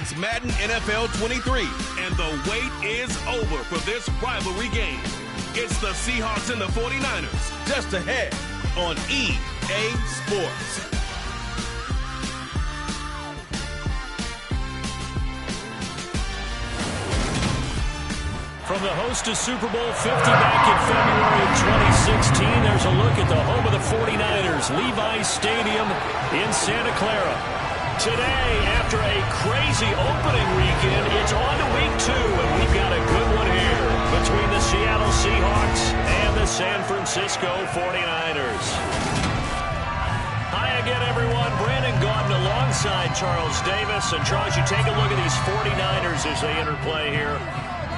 It's Madden NFL 23, and the wait is over for this rivalry game. It's the Seahawks and the 49ers, just ahead on EA Sports. From the host to Super Bowl 50 back in February of 2016, there's a look at the home of the 49ers, Levi's Stadium in Santa Clara. Today, after a crazy opening weekend, it's on to week 2, and we've got a good one here between the Seattle Seahawks and the San Francisco 49ers. Hi again, everyone. Brandon Gaudin alongside Charles Davis. And Charles, you take a look at these 49ers as they interplay here.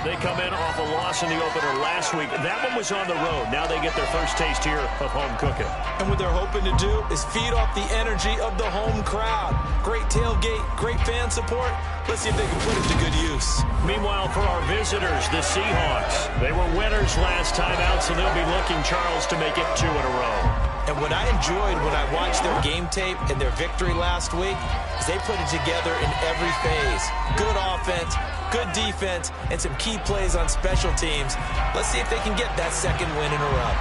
They come in off a loss in the opener last week. That one was on the road. Now they get their first taste here of home cooking. And what they're hoping to do is feed off the energy of the home crowd. Great tailgate, great fan support. Let's see if they can put it to good use. Meanwhile, for our visitors, the Seahawks, they were winners last time out, so they'll be looking, Charles, to make it 2 in a row. And what I enjoyed when I watched their game tape and their victory last week is they put it together in every phase. Good offense, good defense, and some key plays on special teams. Let's see if they can get that second win in a row.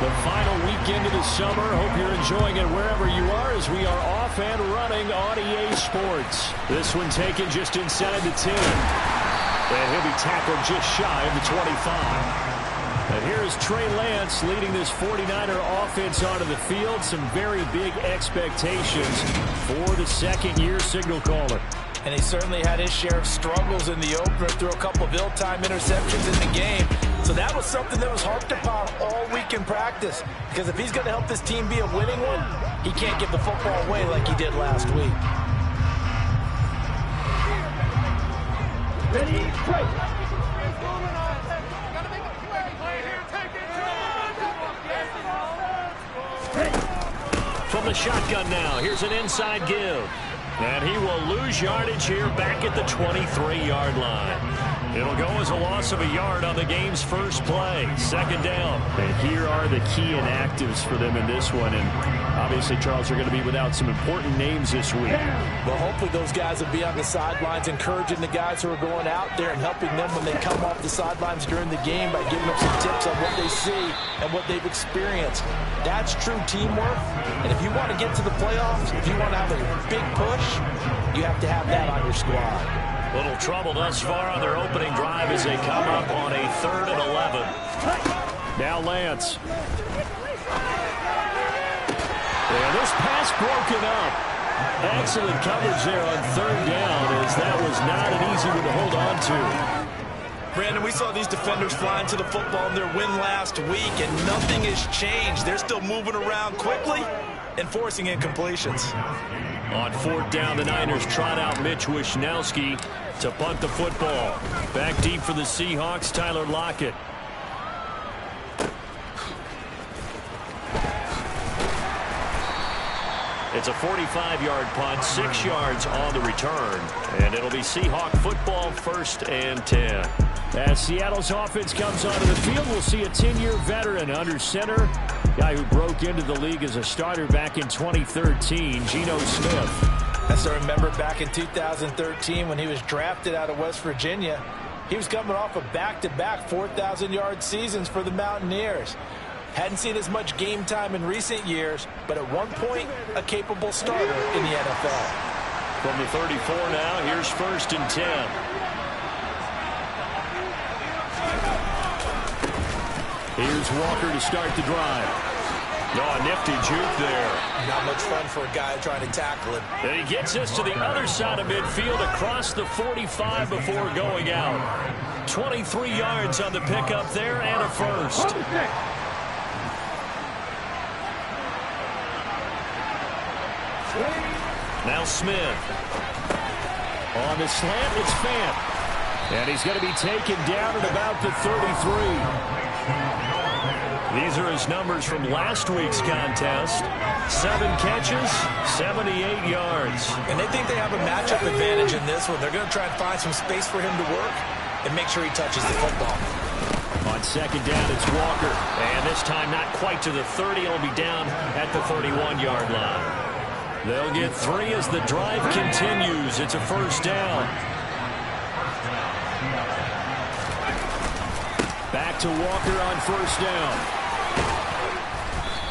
The final weekend of the summer. Hope you're enjoying it wherever you are as we are off and running on EA Sports. This one taken just inside the 10. And he'll be tackled just shy of the 25. And here's Trey Lance leading this 49er offense onto the field. Some very big expectations for the second-year signal caller. And he certainly had his share of struggles in the opener, threw a couple of ill-timed interceptions in the game. So that was something that was harped upon all week in practice. Because if he's going to help this team be a winning one, he can't give the football away like he did last week. Ready, play. From the shotgun now, here's an inside give. And he will lose yardage here back at the 23-yard line. It'll go as a loss of a yard on the game's first play. Second down. And here are the key inactives for them in this one. And obviously, Charles, are going to be without some important names this week. Well, hopefully those guys will be on the sidelines encouraging the guys who are going out there and helping them when they come off the sidelines during the game by giving them some tips on what they see and what they've experienced. That's true teamwork. And if you want to get to the playoffs, if you want to have a big push, you have to have that on your squad. Little trouble thus far on their opening drive as they come up on a 3rd and 11. Now Lance. And this pass broken up. Excellent coverage there on 3rd down, as that was not an easy one to hold on to. Brandon, we saw these defenders flying to the football in their win last week, and nothing has changed. They're still moving around quickly and forcing incompletions. On 4th down, the Niners trot out Mitch Wishnowski to punt the football. Back deep for the Seahawks, Tyler Lockett. It's a 45-yard punt, 6 yards on the return, and it'll be Seahawk football, 1st and 10. As Seattle's offense comes onto the field, we'll see a 10-year veteran under center, guy who broke into the league as a starter back in 2013, Geno Smith. As I remember back in 2013 when he was drafted out of West Virginia, he was coming off of back-to-back 4,000-yard seasons for the Mountaineers. Hadn't seen as much game time in recent years, but at one point, a capable starter in the NFL. From the 34 now, here's 1st and 10. Here's Walker to start the drive. Oh, nifty juke there. Not much fun for a guy trying to tackle him. And he gets us to the other side of midfield across the 45 before going out. 23 yards on the pickup there and a first. Now Smith. On the slant, it's Fant. And he's going to be taken down at about the 33. These are his numbers from last week's contest. 7 catches, 78 yards. And they think they have a matchup advantage in this one. They're going to try and find some space for him to work and make sure he touches the football. On 2nd down, it's Walker. And this time not quite to the 30. He'll be down at the 31-yard line. They'll get 3 as the drive continues. It's a 1st down. Back to Walker on 1st down.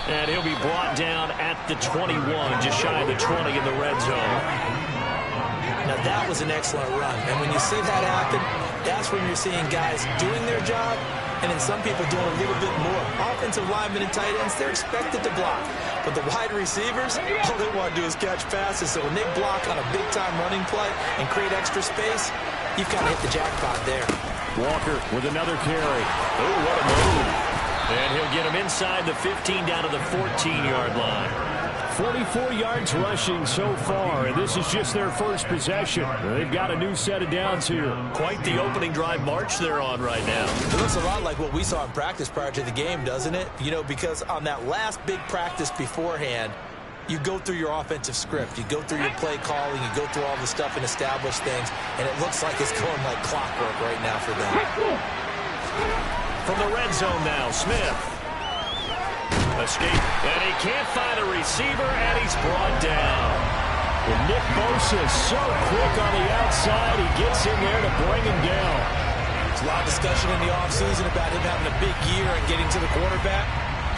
And he'll be brought down at the 21, just shy of the 20 in the red zone. Now that was an excellent run. And when you see that happen, that's when you're seeing guys doing their job and then some people doing a little bit more. Offensive linemen and tight ends, they're expected to block. But the wide receivers, all they want to do is catch passes. So when they block on a big-time running play and create extra space, you've kind of hit the jackpot there. Walker with another carry. Oh, what a move. And he'll get him inside the 15 down to the 14-yard line. 44 yards rushing so far, and this is just their first possession. They've got a new set of downs here. Quite the opening drive march they're on right now. It looks a lot like what we saw in practice prior to the game, doesn't it? You know, because on that last big practice beforehand, you go through your offensive script. You go through your play calling. You go through all the stuff and establish things, and it looks like it's going like clockwork right now for them. From the red zone now, Smith. Escape, and he can't find a receiver, and he's brought down. And Nick Bosa is so quick on the outside, he gets in there to bring him down. There's a lot of discussion in the offseason about him having a big year and getting to the quarterback.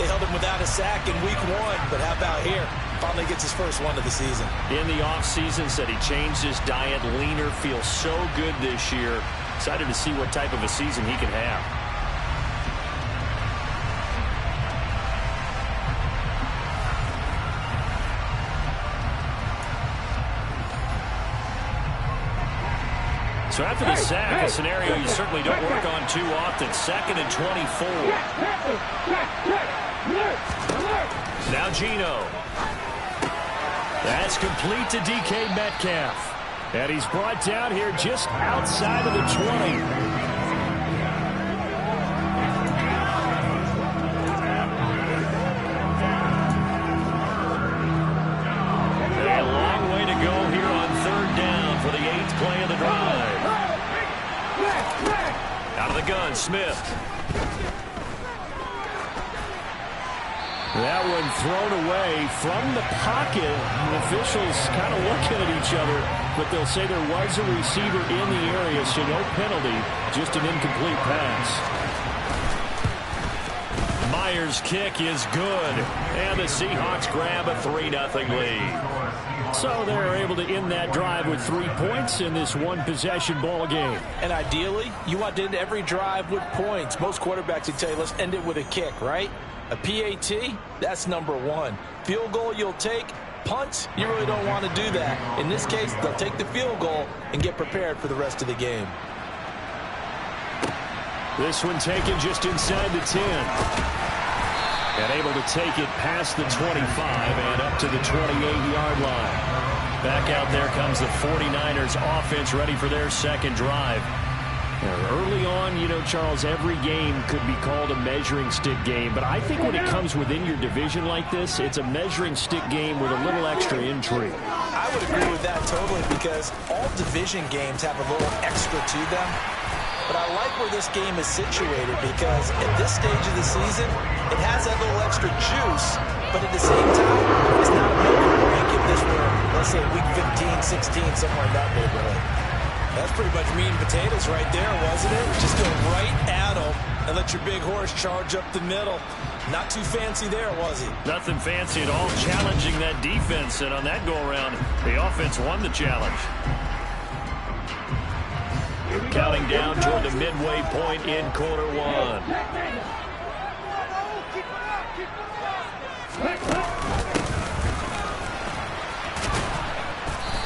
They held him without a sack in week 1, but how about here? Finally gets his first one of the season. In the offseason, said he changed his diet, leaner, feels so good this year. Excited to see what type of a season he can have. So after the sack, a scenario you certainly don't work on too often. 2nd and 24. Now Geno. That's complete to DK Metcalf. And he's brought down here just outside of the 20. Play of the drive. Smith. That one thrown away from the pocket. The officials kind of looking at each other, but they'll say there was a receiver in the area, so no penalty, just an incomplete pass. Myers' kick is good, and the Seahawks grab a 3-0 lead. So they're able to end that drive with 3 points in this one-possession ball game. And ideally, you want to end every drive with points. Most quarterbacks would tell you, let's end it with a kick, right? A PAT, that's number one. Field goal you'll take. Punt, you really don't want to do that. In this case, they'll take the field goal and get prepared for the rest of the game. This one taken just inside the 10. And able to take it past the 25 and up to the 28-yard line. Back out there comes the 49ers offense ready for their second drive. Early on, you know, Charles, every game could be called a measuring stick game. But I think when it comes within your division like this, it's a measuring stick game with a little extra intrigue. I would agree with that totally because all division games have a little extra to them. But I like where this game is situated because at this stage of the season, it has that little extra juice. But at the same time, it's not a make or break if this were, let's say, week 15, 16, somewhere in that neighborhood. That's pretty much meat and potatoes right there, wasn't it? Just go right at them and let your big horse charge up the middle. Not too fancy there, was he? Nothing fancy at all, challenging that defense. And on that go-around, the offense won the challenge. Counting down toward the midway point in quarter one.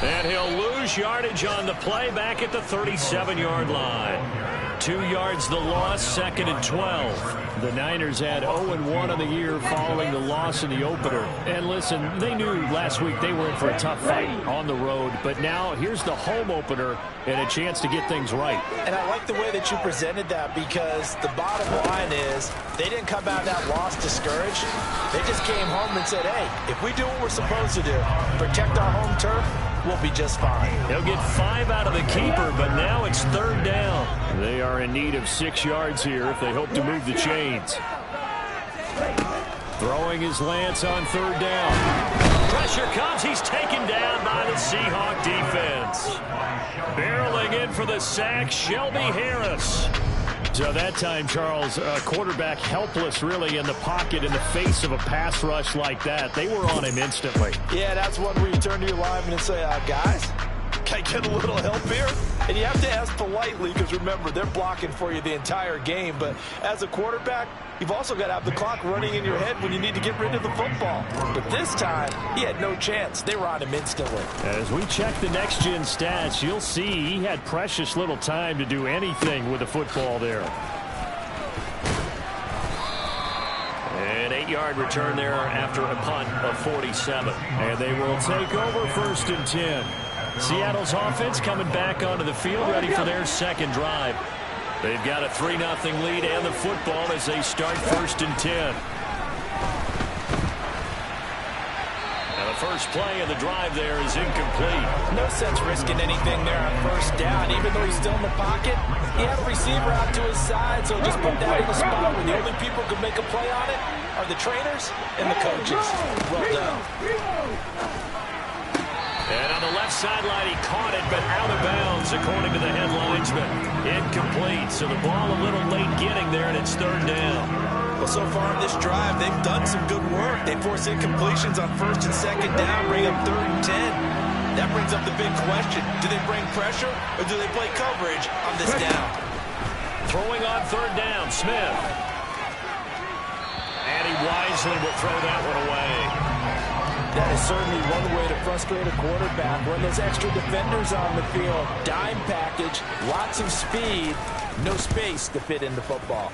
And he'll lose yardage on the play back at the 37-yard line. 2 yards the loss, 2nd and 12. The Niners had 0-1 on the year following the loss in the opener. And listen, they knew last week they were in for a tough fight on the road. But now here's the home opener and a chance to get things right. And I like the way that you presented that because the bottom line is they didn't come out of that loss discouraged. They just came home and said, hey, if we do what we're supposed to do, protect our home turf, we'll be just fine. He'll get 5 out of the keeper, but now it's 3rd down. They are in need of 6 yards here if they hope to move the chains. Throwing his Lance on 3rd down. Pressure comes. He's taken down by the Seahawk defense. Barreling in for the sack, Shelby Harris. So that time, Charles, quarterback helpless really in the pocket in the face of a pass rush like that. They were on him instantly. Yeah, that's one where you turn to your lineman and say, guys, can I get a little help here? And you have to ask politely because, remember, they're blocking for you the entire game. But as a quarterback, you've also got to have the clock running in your head when you need to get rid of the football. But this time, he had no chance. They were on him instantly. As we check the next-gen stats, you'll see he had precious little time to do anything with the football there. An 8-yard return there after a punt of 47. And they will take over 1st and 10. Seattle's offense coming back onto the field, ready for their second drive. They've got a 3-0 lead and the football as they start 1st and 10. Now the first play of the drive there is incomplete. No sense risking anything there on 1st down. Even though he's still in the pocket, he had a receiver out to his side, so just put that in the spot where the only people who can make a play on it are the trainers and the coaches. Well done. And on the left sideline, he caught it, but out of bounds, according to the head linesman. Incomplete, so the ball a little late getting there, and it's 3rd down. Well, so far in this drive, they've done some good work. They force incompletions on 1st and 2nd down, bring up 3rd and 10. That brings up the big question. Do they bring pressure, or do they play coverage on this down? Throwing on 3rd down, Smith. And he wisely will throw that one away. That is certainly one way to frustrate a quarterback. Run those extra defenders on the field. Dime package, lots of speed, no space to fit in the football.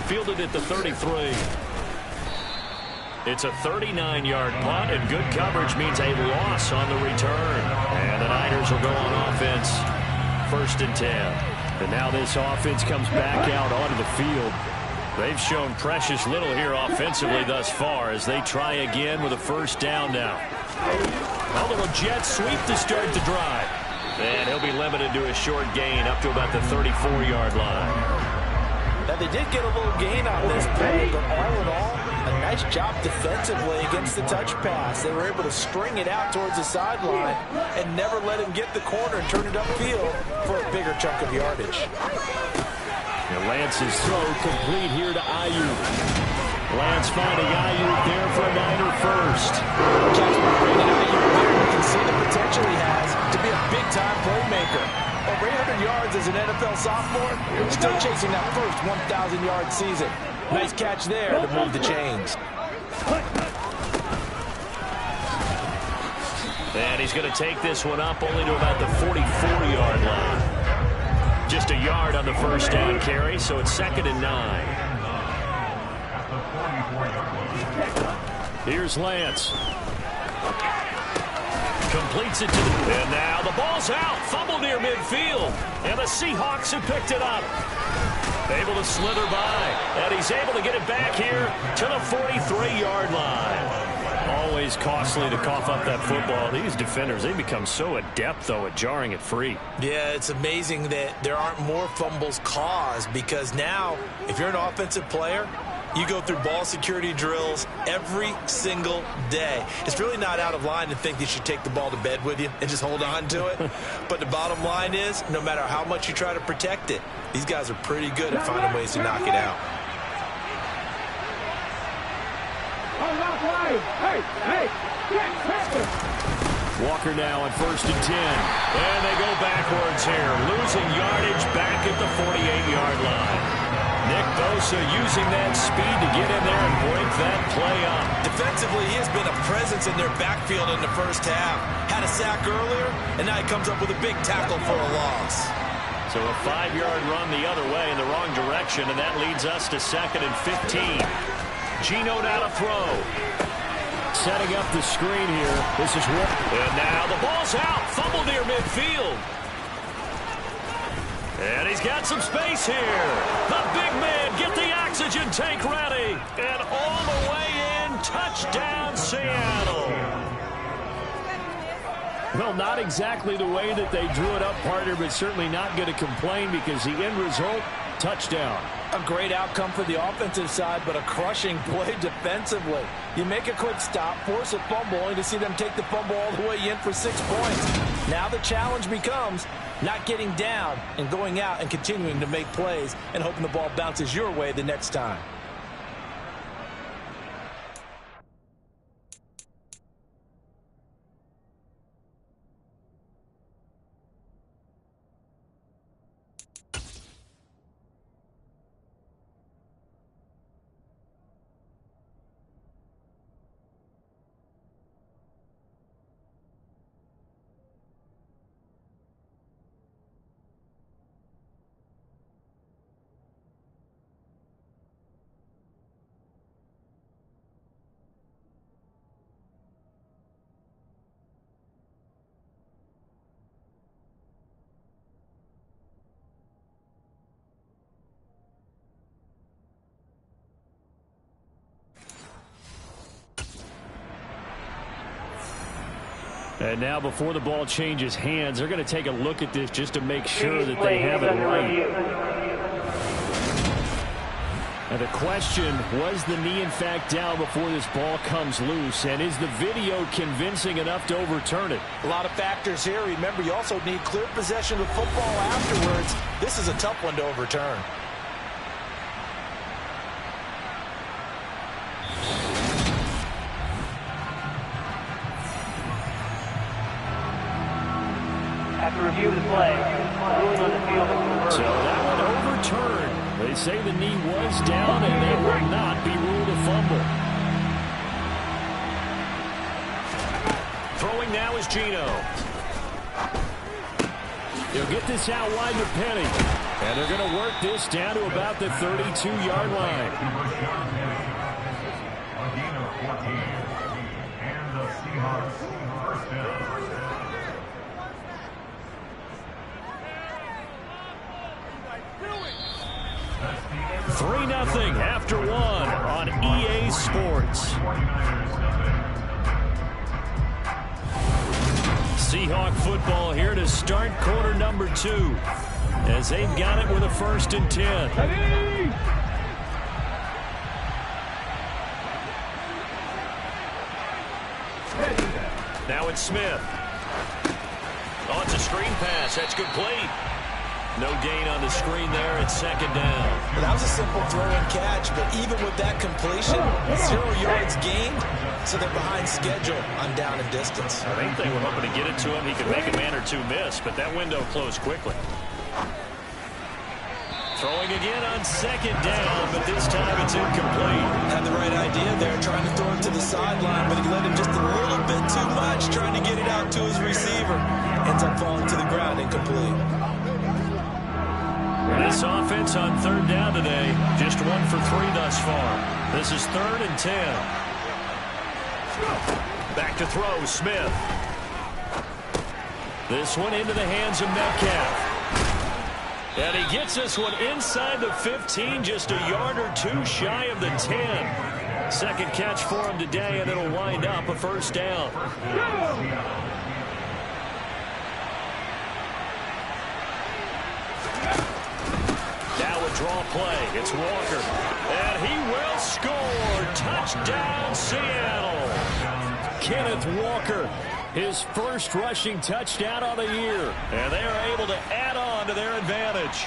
Fielded at the 33. It's a 39-yard punt, and good coverage means a loss on the return. And the Niners will go on offense, 1st and 10. And now this offense comes back out onto the field. They've shown precious little here offensively thus far as they try again with a 1st down now. A little jet sweep to start the drive. And he'll be limited to a short gain up to about the 34-yard line. Now, they did get a little gain on this play, but all in all, a nice job defensively against the touch pass. They were able to string it out towards the sideline and never let him get the corner and turn it upfield for a bigger chunk of yardage. Now Lance's throw complete here to Ayuk. Lance finding Ayuk there for a Niner first. Catch by Brandon Ayuk there. You can see the potential he has to be a big-time playmaker. Over 800 yards as an NFL sophomore, still chasing that first 1,000-yard season. Nice catch there to move the chains. And he's going to take this one up only to about the 44-yard line. Just a yard on the first down carry, so it's 2nd and 9. Here's Lance. Completes it to the... And now the ball's out. Fumble near midfield. And the Seahawks have picked it up. Able to slither by. And he's able to get it back here to the 43-yard line. Always costly to cough up that football. These defenders, they become so adept, though, at jarring it free. Yeah, it's amazing that there aren't more fumbles caused, because now, if you're an offensive player, you go through ball security drills every single day. It's really not out of line to think that you should take the ball to bed with you and just hold on to it. But the bottom line is, no matter how much you try to protect it, these guys are pretty good at finding ways to knock it out. Walker now on 1st and 10. And they go backwards here, losing yardage back at the 48-yard line. Nick Bosa using that speed to get in there and break that play up. Defensively, he has been a presence in their backfield in the first half. Had a sack earlier, and now he comes up with a big tackle for a loss. So a 5-yard run the other way in the wrong direction, and that leads us to 2nd and 15. Geno now to throw. Setting up the screen here. This is what. And now the ball's out. Fumble near midfield. And he's got some space here. The big man, get the oxygen tank ready. And all the way in, touchdown Seattle. Well, not exactly the way that they drew it up, partner, but certainly not going to complain because the end result, touchdown. A great outcome for the offensive side, but a crushing play defensively. You make a quick stop, force a fumble, only to see them take the fumble all the way in for 6 points. Now the challenge becomes not getting down and going out and continuing to make plays and hoping the ball bounces your way the next time. And now before the ball changes hands, they're going to take a look at this just to make sure that they have it right. And the question, was the knee in fact down before this ball comes loose? And is the video convincing enough to overturn it? A lot of factors here. Remember, you also need clear possession of football afterwards. This is a tough one to overturn. After review of the play, ruling on the field. So that one overturned. They say the knee was down and they will not be ruled a fumble. Throwing now is Geno. He'll get this out wide to Penny. And they're going to work this down to about the 32-yard line. And the Seahawks first down. 3-0 after one on EA Sports. Seahawk football here to start quarter number 2, as they've got it with a 1st and 10. Now it's Smith. Oh, it's a screen pass. That's complete. No gain on the screen there. It's 2nd down. Well, that was a simple throw and catch, but even with that completion, 0 yards gained, so they're behind schedule on down and distance. I think they were hoping to get it to him. He could make a man or two miss, but that window closed quickly. Throwing again on 2nd down, but this time it's incomplete. Had the right idea there, trying to throw it to the sideline, but he let him just a little bit too much, trying to get it out to his receiver. Ends up falling to the ground, incomplete. This offense on 3rd down today, just 1 for 3 thus far. This is 3rd and 10. Back to throw, Smith. This one into the hands of Metcalf. And he gets this one inside the 15, just a yard or 2 shy of the 10. Second catch for him today, and it'll wind up a 1st down. Draw play. It's Walker. And he will score. Touchdown, Seattle. Kenneth Walker, his 1st rushing touchdown of the year. And they are able to add on to their advantage.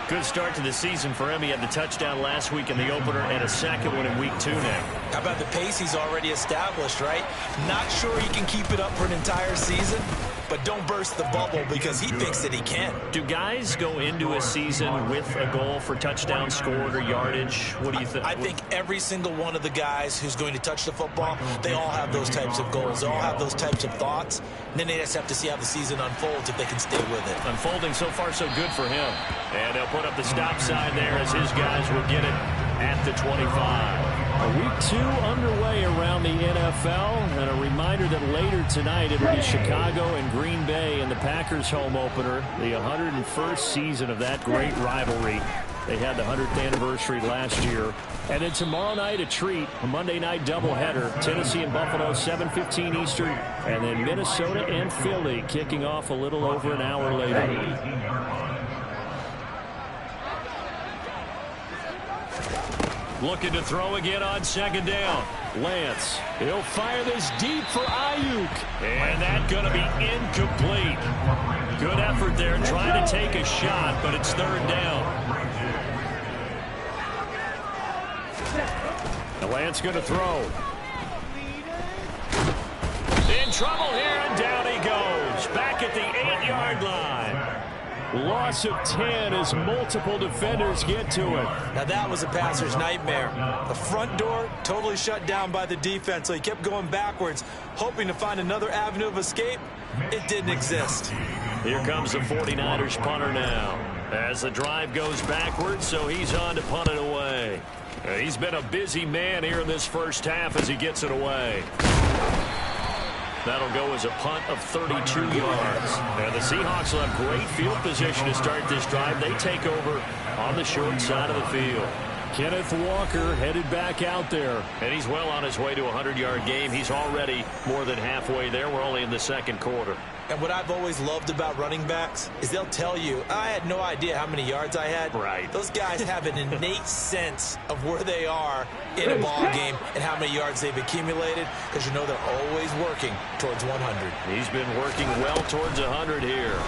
Good start to the season for him. He had the touchdown last week in the opener and a 2nd one in week 2 now. How about the pace he's already established, right? Not sure he can keep it up for an entire season, but don't burst the bubble because he thinks that he can. Do guys go into a season with a goal for touchdown scored or yardage? What do you think? I think every single one of the guys who's going to touch the football, they all have those types of goals. They all have those types of thoughts. And then they just have to see how the season unfolds if they can stay with it. Unfolding so far so good for him. And they'll put up the stop sign there as his guys will get it at the 25. Week 2 underway around the NFL, and a reminder that later tonight it'll be Chicago and Green Bay in the Packers home opener, the 101st season of that great rivalry. They had the 100th anniversary last year. And then tomorrow night a treat, a Monday night doubleheader, Tennessee and Buffalo, 7:15 Eastern, and then Minnesota and Philly kicking off a little over an hour later. Looking to throw again on 2nd down. Lance, he'll fire this deep for Ayuk. And that's going to be incomplete. Good effort there trying to take a shot, but it's 3rd down. And Lance going to throw. In trouble here, and down he goes. Back at the 8-yard line. Loss of 10 as multiple defenders get to it. Now that was a passer's nightmare. The front door totally shut down by the defense, so he kept going backwards, hoping to find another avenue of escape. It didn't exist. Here comes the 49ers punter now. As the drive goes backwards, so he's on to punt it away. He's been a busy man here in this 1st half as he gets it away. That'll go as a punt of 32 yards. And the Seahawks will have great field position to start this drive. They take over on the short side of the field. Kenneth Walker headed back out there. And he's well on his way to a 100-yard game. He's already more than halfway there. We're only in the 2nd quarter. And what I've always loved about running backs is they'll tell you, I had no idea how many yards I had. Right. Those guys have an innate sense of where they are in a ball game and how many yards they've accumulated, because you know they're always working towards 100. He's been working well towards 100 here.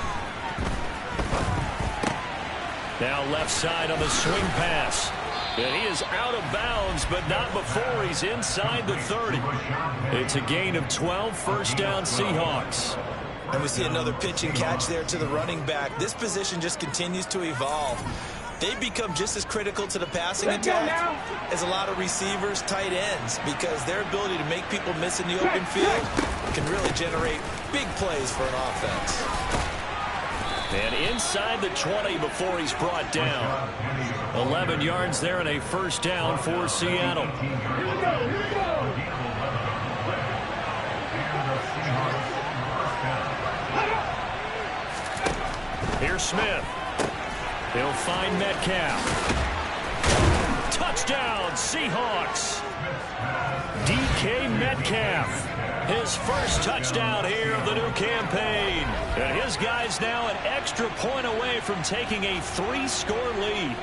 Now left side on the swing pass. And he is out of bounds, but not before he's inside the 30. It's a gain of 12, 1st down Seahawks. And we see another pitch and catch there to the running back. This position just continues to evolve. They become just as critical to the passing attack as a lot of receivers, tight ends, because their ability to make people miss in the open field can really generate big plays for an offense. And inside the 20 before he's brought down. 11 yards there and a 1st down for Seattle. Here's Smith. He'll find Metcalf. Touchdown, Seahawks. DK Metcalf. His first touchdown here of the new campaign. And his guys now an extra point away from taking a 3-score lead.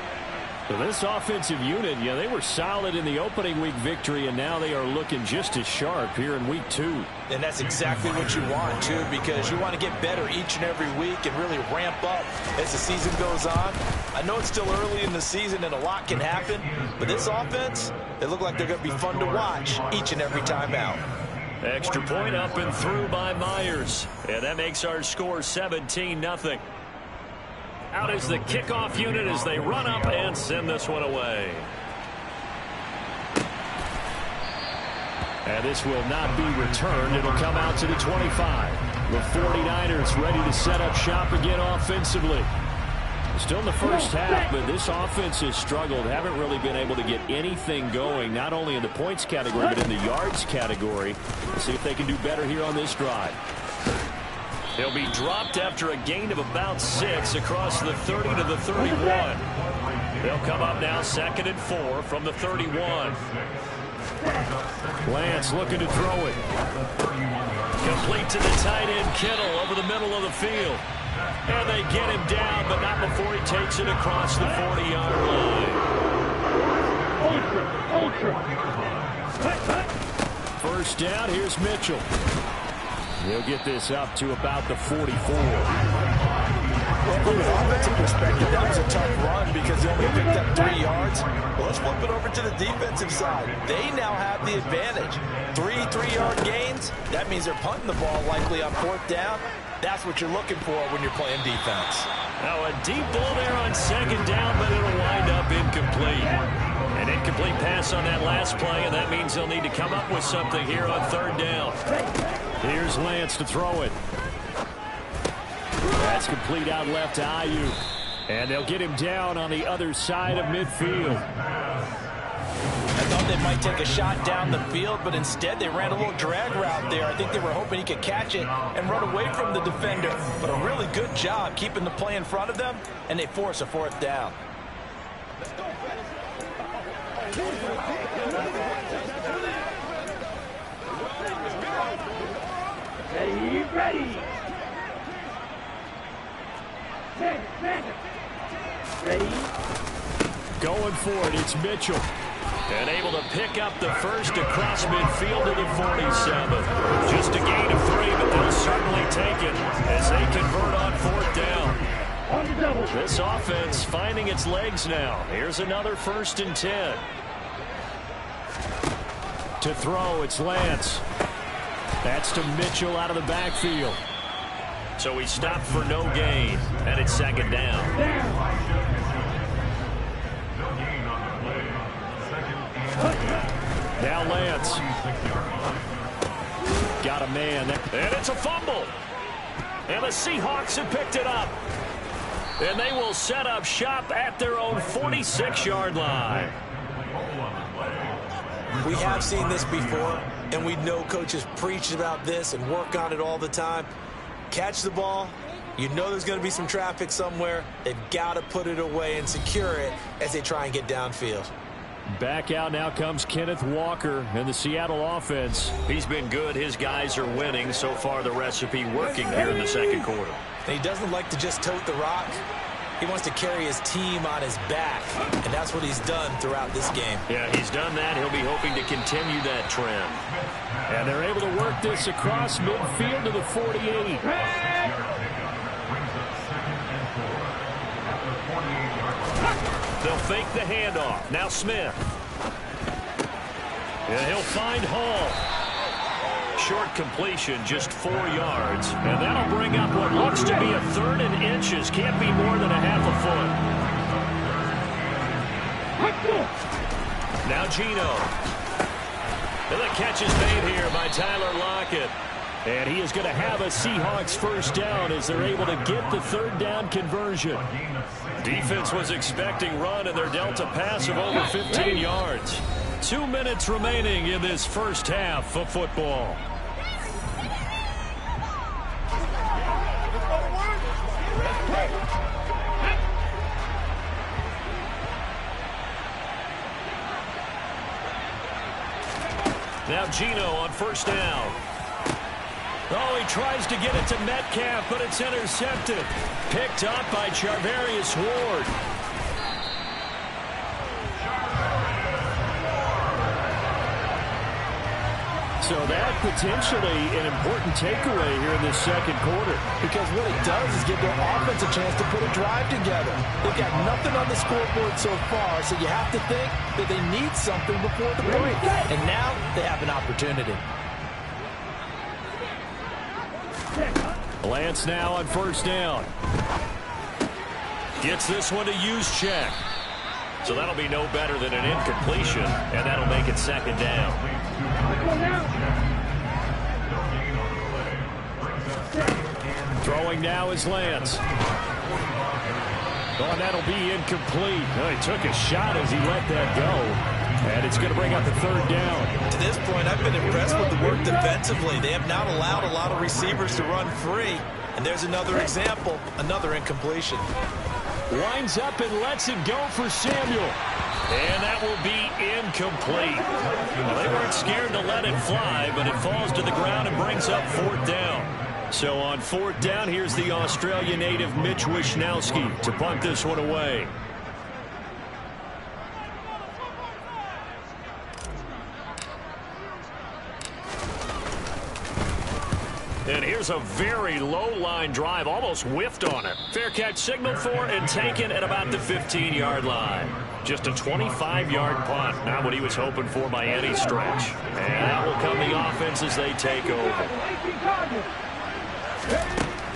So this offensive unit, yeah, they were solid in the opening week victory, and now they are looking just as sharp here in week 2. And that's exactly what you want, too, because you want to get better each and every week and really ramp up as the season goes on. I know it's still early in the season and a lot can happen, but this offense, they look like they're going to be fun to watch each and every time out. Extra point up and through by Myers. And that makes our score 17-0. Out is the kickoff unit as they run up and send this one away. And this will not be returned. It'll come out to the 25. The 49ers ready to set up shop again offensively. Still in the first half, but this offense has struggled. Haven't really been able to get anything going, not only in the points category, but in the yards category. We'll see if they can do better here on this drive. They'll be dropped after a gain of about 6 across the 30 to the 31. They'll come up now 2nd and 4 from the 31. Lance looking to throw it. Complete to the tight end, Kittle, over the middle of the field. And they get him down, but not before he takes it across the 40-yard line. First down, here's Mitchell. He'll get this up to about the 44. Well, from an offensive perspective, that was a tough run because they only picked up 3 yards. Well, let's flip it over to the defensive side. They now have the advantage. 3 3-yard gains. That means they're punting the ball likely on 4th down. That's what you're looking for when you're playing defense. Now a deep ball there on 2nd down, but it'll wind up incomplete. An incomplete pass on that last play, and that means they'll need to come up with something here on 3rd down. Here's Lance to throw it. That's complete out left to Ayuk. And they'll get him down on the other side of midfield. I thought they might take a shot down the field, but instead they ran a little drag route there. I think they were hoping he could catch it and run away from the defender. But a really good job keeping the play in front of them, and they force a 4th down. Ready. Ready. Going for it, it's Mitchell. And able to pick up the first across midfield to the 47. Just a gain of 3, but they'll certainly take it as they convert on 4th down. This offense finding its legs now. Here's another 1st and 10. To throw, it's Lance. That's to Mitchell out of the backfield. So he stopped for no gain, and it's 2nd down. Now Lance. Got a man. And it's a fumble. And the Seahawks have picked it up. And they will set up shop at their own 46-yard line. We have seen this before, and we know coaches preach about this and work on it all the time. Catch the ball. You know there's going to be some traffic somewhere. They've got to put it away and secure it as they try and get downfield. Back out now comes Kenneth Walker and the Seattle offense. He's been good. His guys are winning. So far, the recipe working here in the 2nd quarter. And he doesn't like to just tote the rock. He wants to carry his team on his back, and that's what he's done throughout this game. Yeah, he's done that. He'll be hoping to continue that trend. And they're able to work this across midfield to the 48. They'll fake the handoff. Now Smith. And he'll find Hall. Short completion, just 4 yards. And that'll bring up what looks to be a 3rd and inches. Can't be more than a half a foot. Now Gino. And the catch is made here by Tyler Lockett. And he is going to have a Seahawks 1st down as they're able to get the 3rd down conversion. Defense was expecting run, and they're dealt a pass of over 15 yards. 2 minutes remaining in this first half of football. Now Gino on 1st down. Oh, he tries to get it to Metcalf, but it's intercepted. Picked up by Charvarius Ward. So that potentially an important takeaway here in this second quarter. Because what it does is give their offense a chance to put a drive together. They've got nothing on the scoreboard so far, so you have to think that they need something before the break. And now they have an opportunity. Lance now on first down. Gets this one to Juszczyk. So that'll be no better than an incompletion, and that'll make it second down. Throwing now is Lance. Oh, and that'll be incomplete. Oh, he took a shot as he let that go. And it's going to bring up the third down. To this point, I've been impressed with the work defensively. They have not allowed a lot of receivers to run free. And there's another example, another incompletion. Winds up and lets it go for Samuel. And that will be incomplete. Well, they weren't scared to let it fly, but it falls to the ground and brings up fourth down. So on fourth down, here's the Australia native Mitch Wishnowsky to punt this one away. And here's a very low-line drive, almost whiffed on it. Fair catch signaled for and taken at about the 15-yard line. Just a 25-yard punt, not what he was hoping for by any stretch. And that will come the offense as they take over.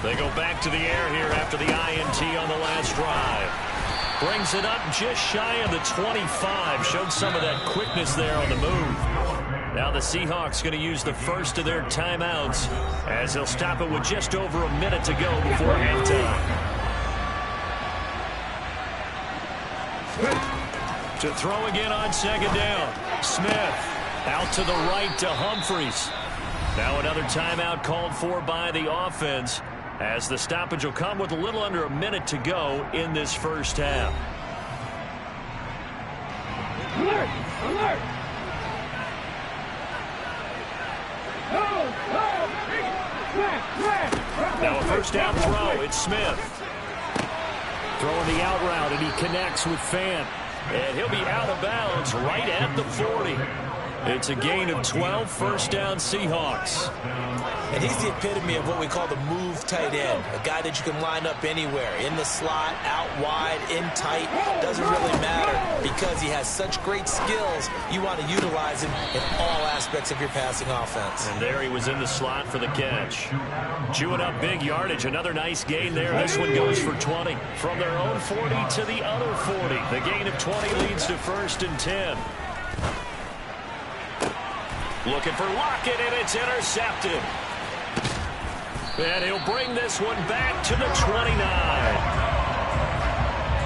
They go back to the air here after the INT on the last drive. Brings it up just shy of the 25. Showed some of that quickness there on the move. Now the Seahawks going to use the first of their timeouts as they'll stop it with just over a minute to go before halftime. To throw again on second down. Smith out to the right to Humphries. Now another timeout called for by the offense as the stoppage will come with a little under a minute to go in this first half. Alert! Alert! Now a first down throw. It's Smith. Throwing the out route, and he connects with Fant. And he'll be out of bounds right at the 40. It's a gain of 12, first down Seahawks. And he's the epitome of what we call the move tight end. A guy that you can line up anywhere. In the slot, out wide, in tight. Doesn't really matter because he has such great skills. You want to utilize him in all aspects of your passing offense. And there he was in the slot for the catch. Chewing up big yardage. Another nice gain there. This one goes for 20. From their own 40 to the other 40. The gain of 20 leads to first and 10. Looking for Lockett, and it's intercepted. And he'll bring this one back to the 29.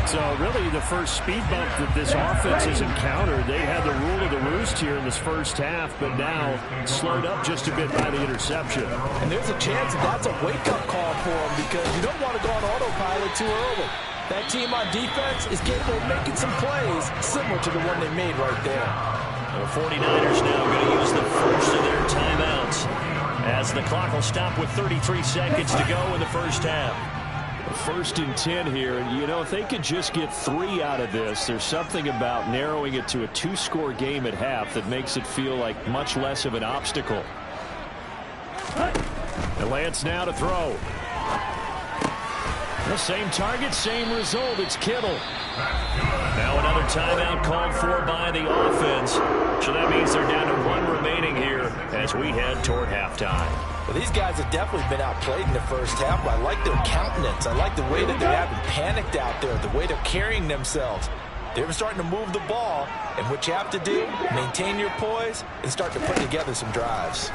So really the first speed bump that this offense has encountered. They had the rule of the roost here in this first half, but now slowed up just a bit by the interception. And there's a chance that that's a wake-up call for them because you don't want to go on autopilot too early. That team on defense is capable of making some plays similar to the one they made right there. The 49ers now going to use the first of their timeouts as the clock will stop with 33 seconds to go in the first half. First and 10 here. You know, if they could just get 3 out of this, there's something about narrowing it to a 2-score game at half that makes it feel like much less of an obstacle. And Lance now to throw. The same target, same result. It's Kittle. Now another timeout called for by the offense. So that means they're down to 1 remaining here as we head toward halftime. Well, these guys have definitely been outplayed in the first half, but I like their countenance. I like the way that they're having panicked out there, the way they're carrying themselves. They're starting to move the ball, and what you have to do, maintain your poise and start to put together some drives.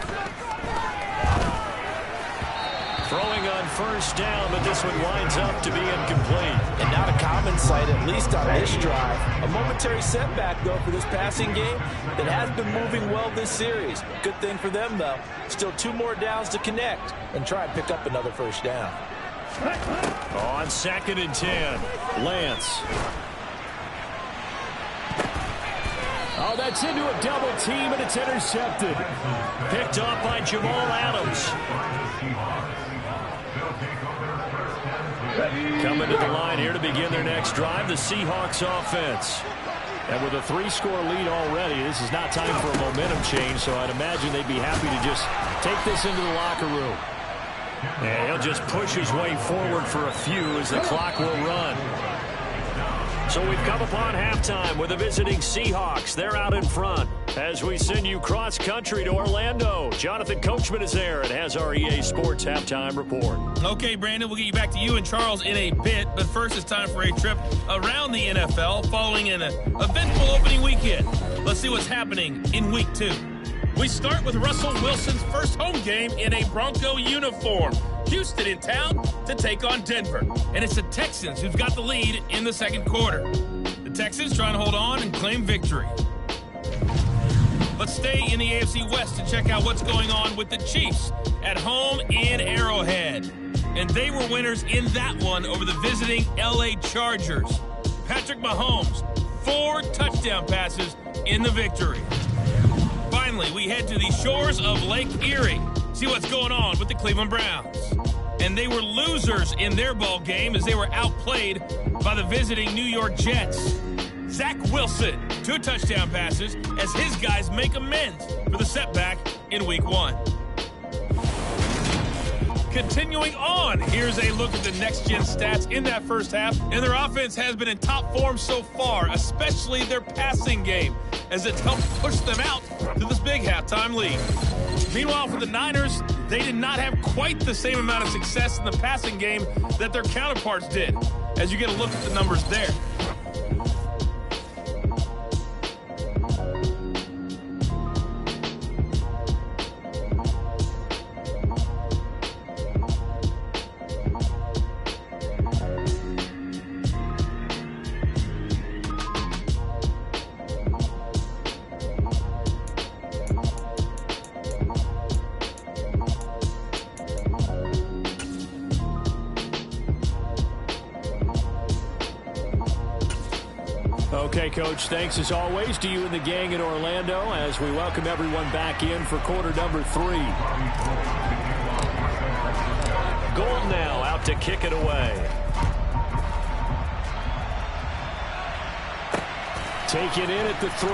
Throwing on first down, but this one winds up to be incomplete. And not a common sight, at least on this drive. A momentary setback, though, for this passing game that has been moving well this series. Good thing for them, though. Still 2 more downs to connect and try and pick up another first down. On second and 10, Lance. Oh, that's into a double team, and it's intercepted. Picked off by Jamal Adams. Coming to the line here to begin their next drive, the Seahawks offense. And with a 3-score lead already, this is not time for a momentum change, so I'd imagine they'd be happy to just take this into the locker room. And he'll just push his way forward for a few as the clock will run. So we've come upon halftime with the visiting Seahawks. They're out in front. As we send you cross-country to Orlando, Jonathan Coachman is there and has our EA Sports halftime report. Okay, Brandon, we'll get you back to you and Charles in a bit. But first, it's time for a trip around the NFL following an eventful opening weekend. Let's see what's happening in Week 2. We start with Russell Wilson's first home game in a Bronco uniform. Houston in town to take on Denver. And it's the Texans who've got the lead in the second quarter. The Texans trying to hold on and claim victory. Let's stay in the AFC West and check out what's going on with the Chiefs at home in Arrowhead. And they were winners in that one over the visiting LA Chargers. Patrick Mahomes, 4 touchdown passes in the victory. Finally, we head to the shores of Lake Erie. See what's going on with the Cleveland Browns. And they were losers in their ball game as they were outplayed by the visiting New York Jets. Zach Wilson, 2 touchdown passes as his guys make amends for the setback in Week 1. Continuing on, here's a look at the next-gen stats in that first half. And their offense has been in top form so far, especially their passing game, as it's helped push them out to this big halftime lead. Meanwhile, for the Niners, they did not have quite the same amount of success in the passing game that their counterparts did, as you get a look at the numbers there. Okay, Coach, thanks as always to you and the gang in Orlando as we welcome everyone back in for quarter number 3. Gold now out to kick it away. Taken in at the 3.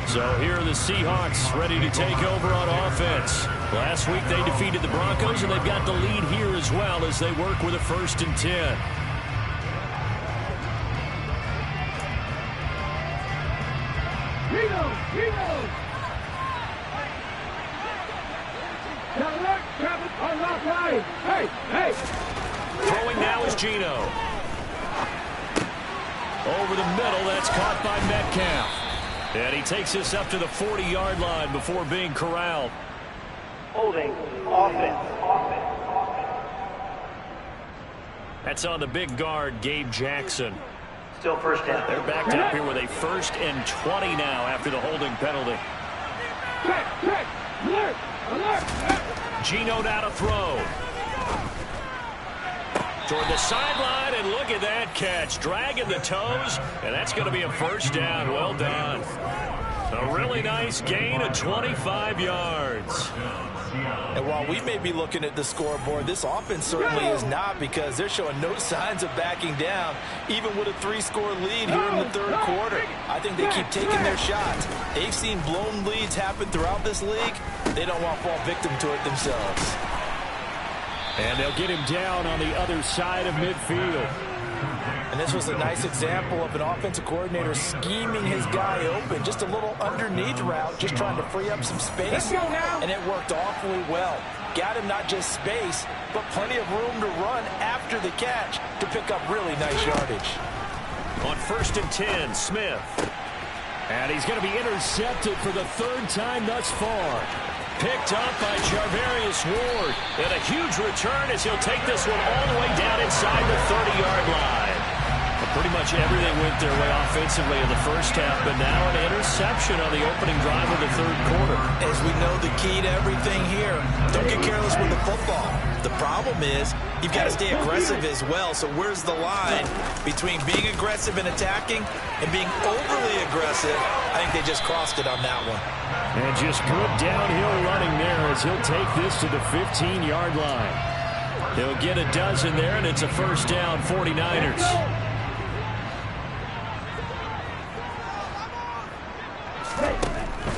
So here are the Seahawks ready to take over on offense. Last week they defeated the Broncos, and they've got the lead here as well as they work with a 1st and 10. Throwing now is Gino. Over the middle, that's caught by Metcalf. And he takes this up to the 40-yard line before being corralled. Holding offense. That's on the big guard, Gabe Jackson. Still first down. They're backed up here with a 1st and 20 now after the holding penalty. Alert! Alert! Gino now to throw. Toward the sideline, and look at that catch. Dragging the toes, and that's going to be a 1st down. Well done. A really nice gain of 25 yards. And while we may be looking at the scoreboard, this offense certainly is not, because they're showing no signs of backing down, even with a 3-score lead here in the 3rd quarter. I think they keep taking their shots. They've seen blown leads happen throughout this league. They don't want to fall victim to it themselves. And they'll get him down on the other side of midfield. And this was a nice example of an offensive coordinator scheming his guy open. Just a little underneath route, just trying to free up some space. And it worked awfully well. Got him not just space, but plenty of room to run after the catch to pick up really nice yardage. On 1st and 10, Smith. And he's going to be intercepted for the 3rd time thus far. Picked up by Charvarius Ward. And a huge return as he'll take this one all the way down inside the 30-yard line. But pretty much everything went their way offensively in the first half, but now an interception on the opening drive of the 3rd quarter. As we know, the key to everything here, don't get careless with the football. The problem is you've got to stay aggressive as well. So where's the line between being aggressive and attacking and being overly aggressive? I think they just crossed it on that one. And just good downhill running there as he'll take this to the 15-yard line. He'll get a dozen there, and it's a first down, 49ers.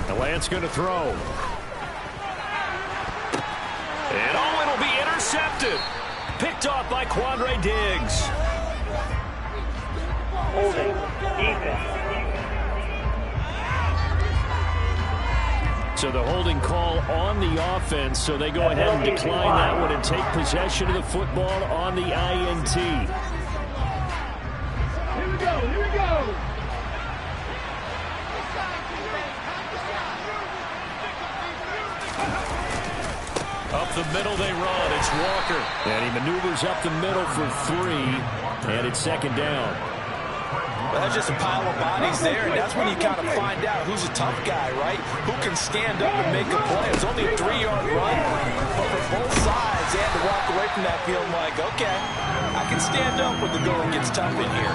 The Lance going to throw. And it'll be intercepted. Picked off by Quandre Diggs. Holding. Defense. So the holding call on the offense, so they go ahead and decline that one and take possession of the football on the INT. Here we go, here we go. Up the middle they run. It's Walker. And he maneuvers up the middle for 3. And it's second down. Well, that's just a pile of bodies there, and that's when you kind of find out who's a tough guy, right? Who can stand up and make a play. It's only a 3-yard run, but for both sides, they had to walk away from that field like, okay, I can stand up when the going gets tough in here.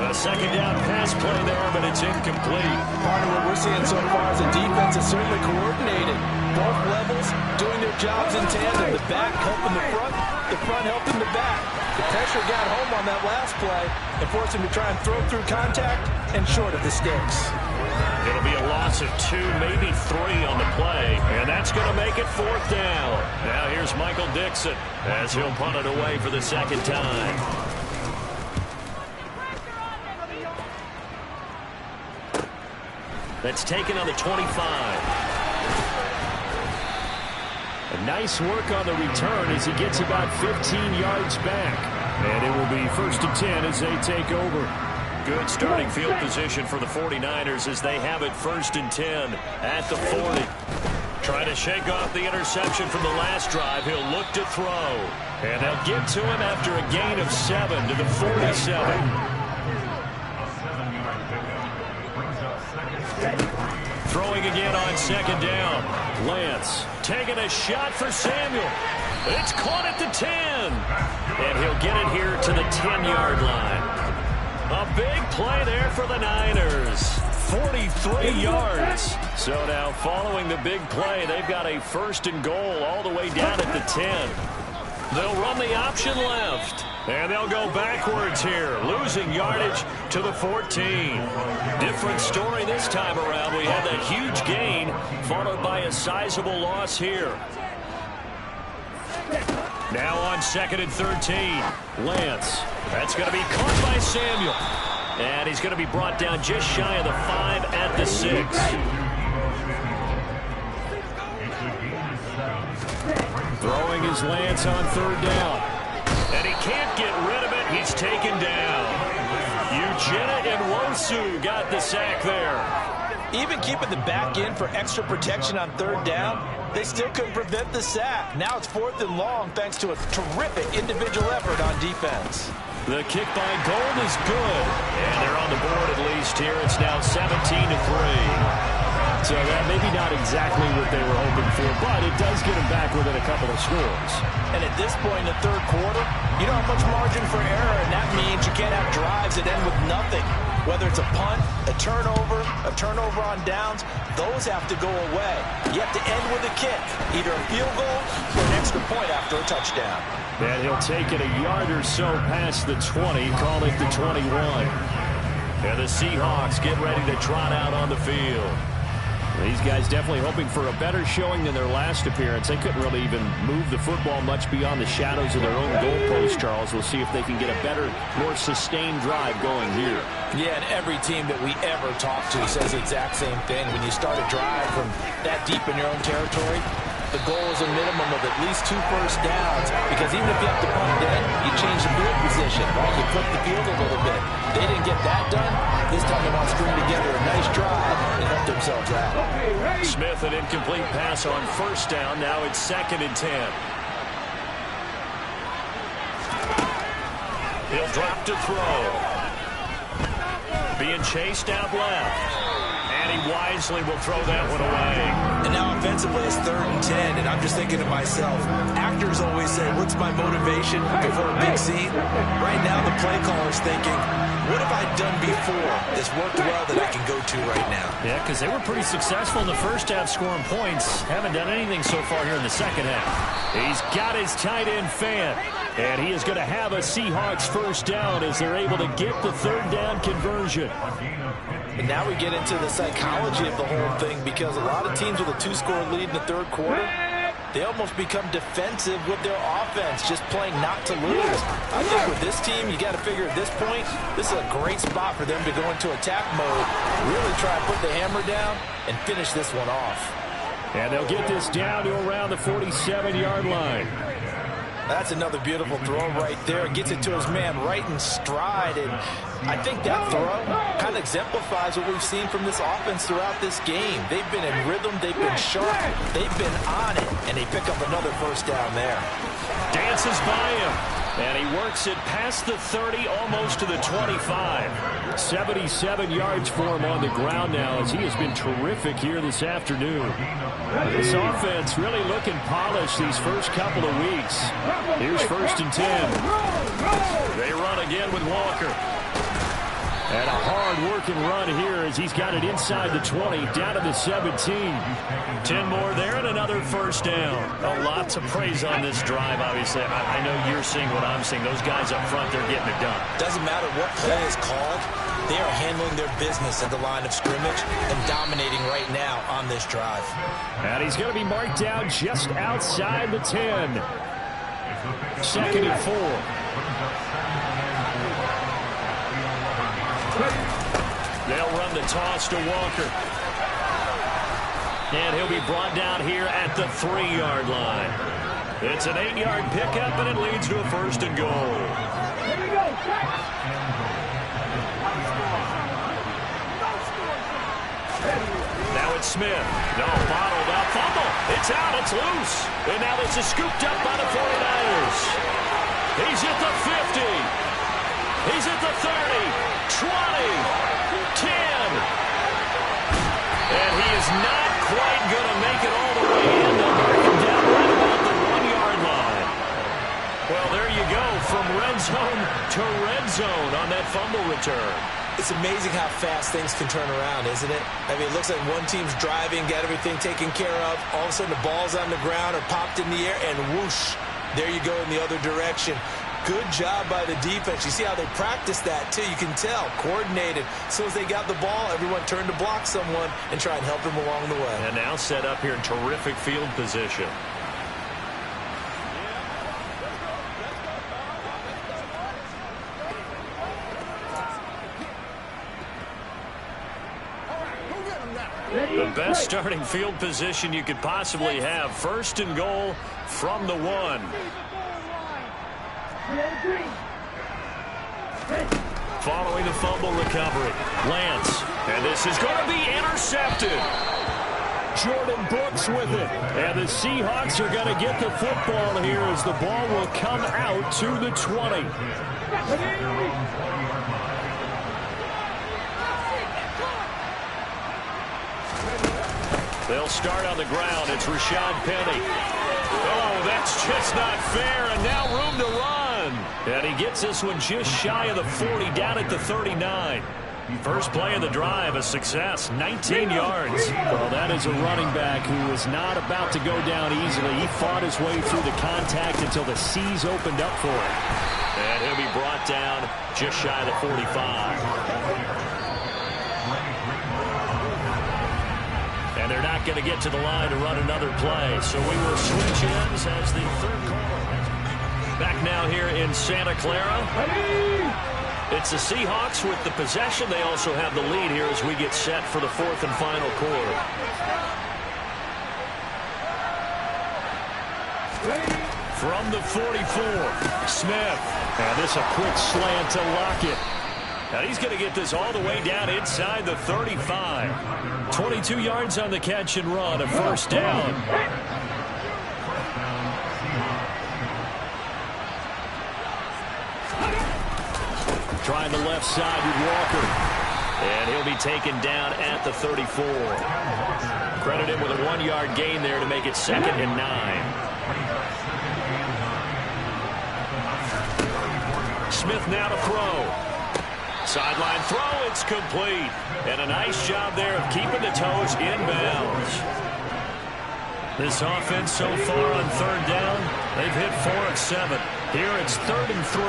Well, second down pass play there, but it's incomplete. Part of what we're seeing so far is the defense is certainly coordinated. Both levels doing their jobs in tandem. The back helping the front helping the back. The pressure got home on that last play and forced him to try and throw through contact and short of the sticks. It'll be a loss of 2, maybe 3 on the play, and that's going to make it fourth down. Now here's Michael Dixon as he'll punt it away for the second time. That's taken on the 25. A nice work on the return as he gets about 15 yards back. And it will be first and 10 as they take over. Good starting field position for the 49ers as they have it first and 10 at the 40. Trying to shake off the interception from the last drive. He'll look to throw. And they'll get to him after a gain of 7 to the 47. Throwing again on second down. Lance taking a shot for Samuel. It's caught at the 10. And he'll get it here to the 10-yard line. A big play there for the Niners. 43 yards. So now following the big play, they've got a first and goal all the way down at the 10. They'll run the option left. And they'll go backwards here, losing yardage to the 14. Different story this time around. We had that huge gain, followed by a sizable loss here. Now on second and 13. Lance. That's going to be caught by Samuel. And he's going to be brought down just shy of the 5 at the 6. Throwing his Lance on third down. And he can't get rid of it. He's taken down. Ugetta and Wosu got the sack there. Even keeping the back in for extra protection on third down, they still couldn't prevent the sack. Now it's fourth and long thanks to a terrific individual effort on defense. The kick by Gold is good. And they're on the board at least here. It's now 17-3. So that maybe not exactly what they were hoping for, but it does get them back within a couple of scores. And at this point in the third quarter, you don't have much margin for error, and that means you can't have drives that end with nothing. Whether it's a punt, a turnover on downs, those have to go away. You have to end with a kick, either a field goal or an extra point after a touchdown. And he'll take it a yard or so past the 20, call it the 21. And the Seahawks get ready to trot out on the field. These guys definitely hoping for a better showing than their last appearance. They couldn't really even move the football much beyond the shadows of their own goalpost, Charles. We'll see if they can get a better, more sustained drive going here. Yeah, and every team that we ever talk to says the exact same thing. When you start a drive from that deep in your own territory, the goal is a minimum of at least 2 first downs, because even if you have to punt dead, you change the field position, right? You flip the field a little bit. They didn't get that done. This time they want to string together a nice drive and help themselves out. Smith, an incomplete pass on first down. Now it's second and 10. He'll drop to throw. Being chased out left. And he wisely will throw that one away. And now offensively it's 3rd and 10, and I'm just thinking to myself, actors always say, what's my motivation before a big scene? Right now the play caller's thinking, what have I done before that's worked well that I can go to right now? Yeah, because they were pretty successful in the first half scoring points. Haven't done anything so far here in the second half. He's got his tight end fan. And he is going to have a Seahawks first down as they're able to get the 3rd down conversion. And now we get into the psychology of the whole thing, because a lot of teams with a 2-score lead in the 3rd quarter, they almost become defensive with their offense, just playing not to lose. I think with this team, you got to figure at this point, this is a great spot for them to go into attack mode, really try to put the hammer down and finish this one off. And they'll get this down to around the 47-yard line. That's another beautiful throw right there. Gets it to his man right in stride. And I think that throw kind of exemplifies what we've seen from this offense throughout this game. They've been in rhythm. They've been sharp. They've been on it. And they pick up another first down there. Dances by him. And he works it past the 30, almost to the 25. 77 yards for him on the ground now, as he has been terrific here this afternoon. This offense really looking polished these first couple of weeks. Here's 1st and 10. They run again with Walker. And a hard-working run here as he's got it inside the 20, down to the 17. 10 more there and another first down. A lot to praise on this drive, obviously. I know you're seeing what I'm seeing. Those guys up front, they're getting it done. Doesn't matter what play is called. They are handling their business at the line of scrimmage and dominating right now on this drive. And he's going to be marked down just outside the 10. 2nd and 4. They'll run the toss to Walker. And he'll be brought down here at the 3-yard line. It's an 8-yard pickup, and it leads to a 1st and goal. Now it's Smith. No, bottled up. Fumble. It's out. It's loose. And now this is scooped up by the 49ers. He's at the 50. He's at the 30. 20. 10. And he is not quite going to make it all the way in. They'll mark him down right about the 1-yard line. Well, there you go. From red zone to red zone on that fumble return. It's amazing how fast things can turn around, isn't it? I mean, it looks like one team's driving, got everything taken care of. All of a sudden, the ball's on the ground or popped in the air, and whoosh, there you go in the other direction. Good job by the defense. You see how they practice that, too. You can tell. Coordinated. As soon as they got the ball, everyone turned to block someone and try and help them along the way. And now set up here in terrific field position. The best starting field position you could possibly have. 1st and goal from the 1. Following the fumble recovery, Lance. And this is going to be intercepted. Jordan Brooks with it. And the Seahawks are going to get the football here as the ball will come out to the 20. They'll start on the ground. It's Rashad Penny. Oh, that's just not fair. And now room to run. And he gets this one just shy of the 40, down at the 39. First play of the drive, a success, 19 yards. Well, that is a running back who is not about to go down easily. He fought his way through the contact until the C's opened up for him. And he'll be brought down just shy of the 45. And they're not going to get to the line to run another play. So we will switch ends as the 3rd quarter. Back now here in Santa Clara. It's the Seahawks with the possession. They also have the lead here as we get set for the 4th and final quarter. From the 44, Smith. And this a quick slant to Lockett. And he's going to get this all the way down inside the 35. 22 yards on the catch and run, a 1st down. Trying the left side with Walker. And he'll be taken down at the 34. Credit him with a 1-yard gain there to make it 2nd and 9. Smith now to throw. Sideline throw, it's complete. And a nice job there of keeping the toes in bounds. This offense so far on 3rd down, they've hit 4 of 7. Here it's 3rd and 3.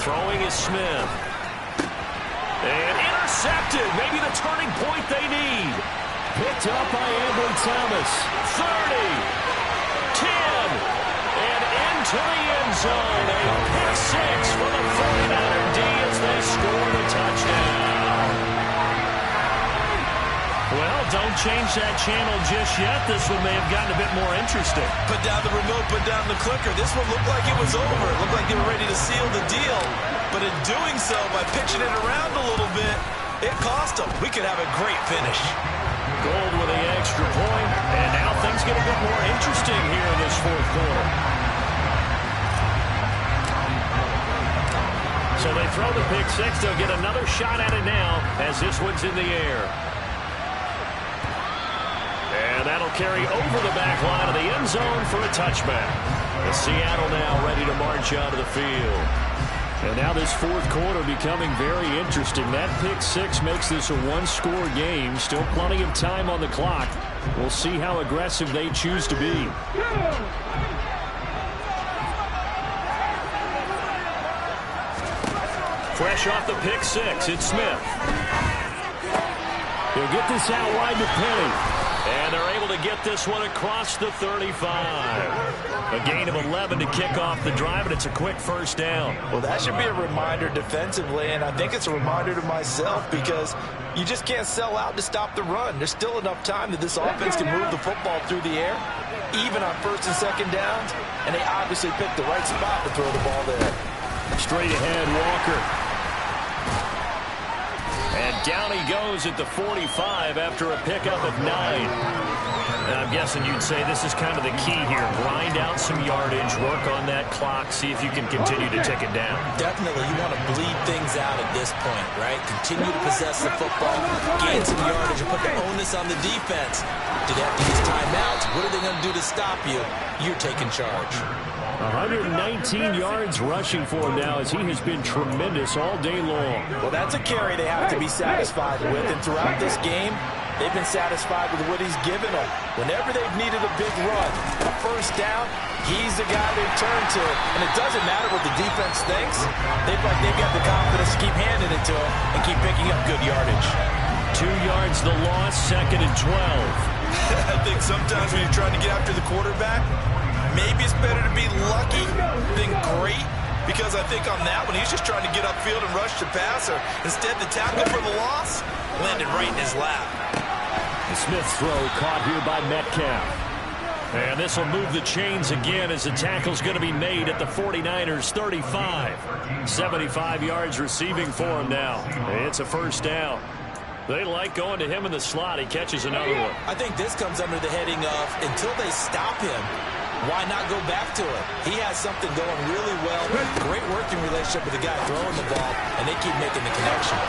Throwing is Smith. And intercepted. Maybe the turning point they need. Picked up by Ambry Thomas. 30. 10. And into the end zone. A pick 6 for the 49er D as they score the touchdown. Well, don't change that channel just yet. This one may have gotten a bit more interesting. Put down the remote, put down the clicker. This one looked like it was over. It looked like they were ready to seal the deal. But in doing so, by pitching it around a little bit, it cost them. We could have a great finish. Gold with the extra point, and now things get a bit more interesting here in this 4th quarter. So they throw the pick 6. They'll get another shot at it now as this one's in the air. And that'll carry over the back line of the end zone for a touchback. The Seattle now ready to march out of the field. And now this 4th quarter becoming very interesting. That pick 6 makes this a 1-score game. Still plenty of time on the clock. We'll see how aggressive they choose to be. Fresh off the pick 6, it's Smith. He'll get this out wide to Penny. And they're able to get this one across the 35. A gain of 11 to kick off the drive, and it's a quick 1st down. Well, that should be a reminder defensively, and I think it's a reminder to myself because you just can't sell out to stop the run. There's still enough time that this offense can move the football through the air, even on 1st and 2nd downs, and they obviously picked the right spot to throw the ball there. Straight ahead, Walker. And down he goes at the 45 after a pickup of 9. And I'm guessing you'd say this is kind of the key here. Grind out some yardage, work on that clock, see if you can continue to tick it down. Definitely, you want to bleed things out at this point, right? Continue to possess the football, gain some yardage, and put the onus on the defense. Do they have to use timeouts? What are they going to do to stop you? You're taking charge. 119 yards rushing for him now as he has been tremendous all day long. Well, that's a carry they have to be satisfied with, and throughout this game, they've been satisfied with what he's given them. Whenever they've needed a big run, a 1st down, he's the guy they turn to. And it doesn't matter what the defense thinks. They've got the confidence to keep handing it to him and keep picking up good yardage. 2 yards the loss, 2nd and 12. I think sometimes when you're trying to get after the quarterback, maybe it's better to be lucky than great, because I think on that one, he's just trying to get upfield and rush the passer. Instead, the tackle for the loss landed right in his lap. The Smith throw caught here by Metcalf. And this will move the chains again as the tackle's going to be made at the 49ers 35. 75 yards receiving for him now. It's a 1st down. They like going to him in the slot. He catches another one. I think this comes under the heading of until they stop him, why not go back to it? He has something going really well. Great working relationship with the guy throwing the ball, and they keep making the connection.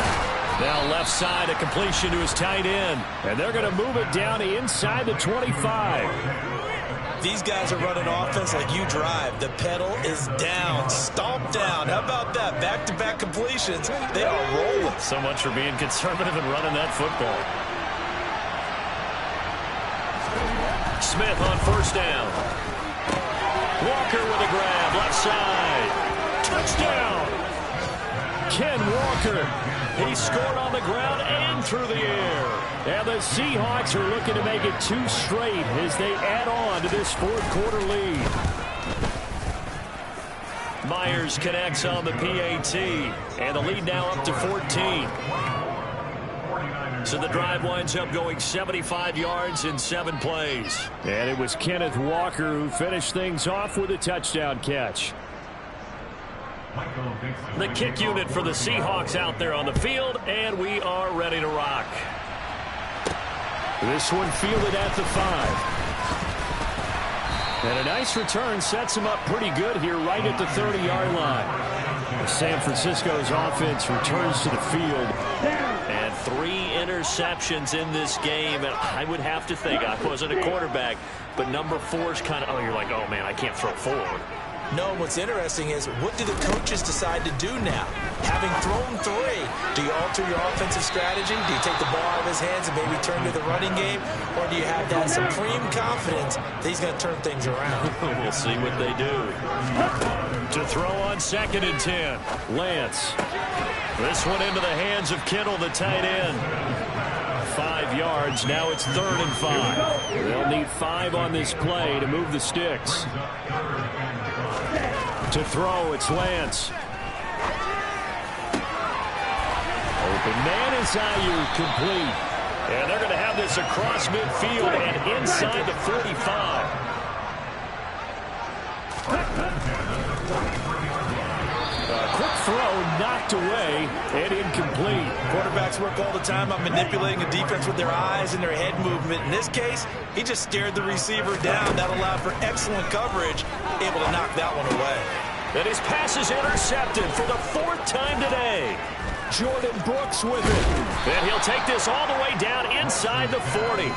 Now left side, a completion to his tight end. And they're going to move it down inside the 25. These guys are running offense like you drive. The pedal is down, stomped down. How about that? Back-to-back completions. They are rolling. So much for being conservative and running that football. Smith on 1st down. Walker with a grab, left side. Touchdown! Ken Walker. He scored on the ground and through the air. And the Seahawks are looking to make it 2 straight as they add on to this 4th quarter lead. Myers connects on the PAT. And the lead now up to 14. So the drive winds up going 75 yards in 7 plays. And it was Kenneth Walker who finished things off with a touchdown catch. The kick unit for the Seahawks out there on the field, and we are ready to rock. This one fielded at the 5. And a nice return sets him up pretty good here right at the 30-yard line. San Francisco's offense returns to the field. And 3 interceptions in this game. And I would have to think, I wasn't a quarterback, but number 4 is kind of, oh, you're like, oh, man, I can't throw 4. No, what's interesting is what do the coaches decide to do now? Having thrown 3, do you alter your offensive strategy? Do you take the ball out of his hands and maybe turn to the running game? Or do you have that supreme confidence that he's going to turn things around? We'll see what they do. To throw on 2nd and 10, Lance. This one into the hands of Kittle, the tight end. 5 yards. Now it's 3rd and 5. They'll need 5 on this play to move the sticks. To throw, it's Lance. Open man is Ayuk, complete. And they're going to have this across midfield and inside the 45. Quick throw, knocked away, and incomplete. Quarterbacks work all the time on manipulating a defense with their eyes and their head movement. In this case, he just stared the receiver down. That allowed for excellent coverage, able to knock that one away. And his pass is intercepted for the 4th time today. Jordan Brooks with it. And he'll take this all the way down inside the 40.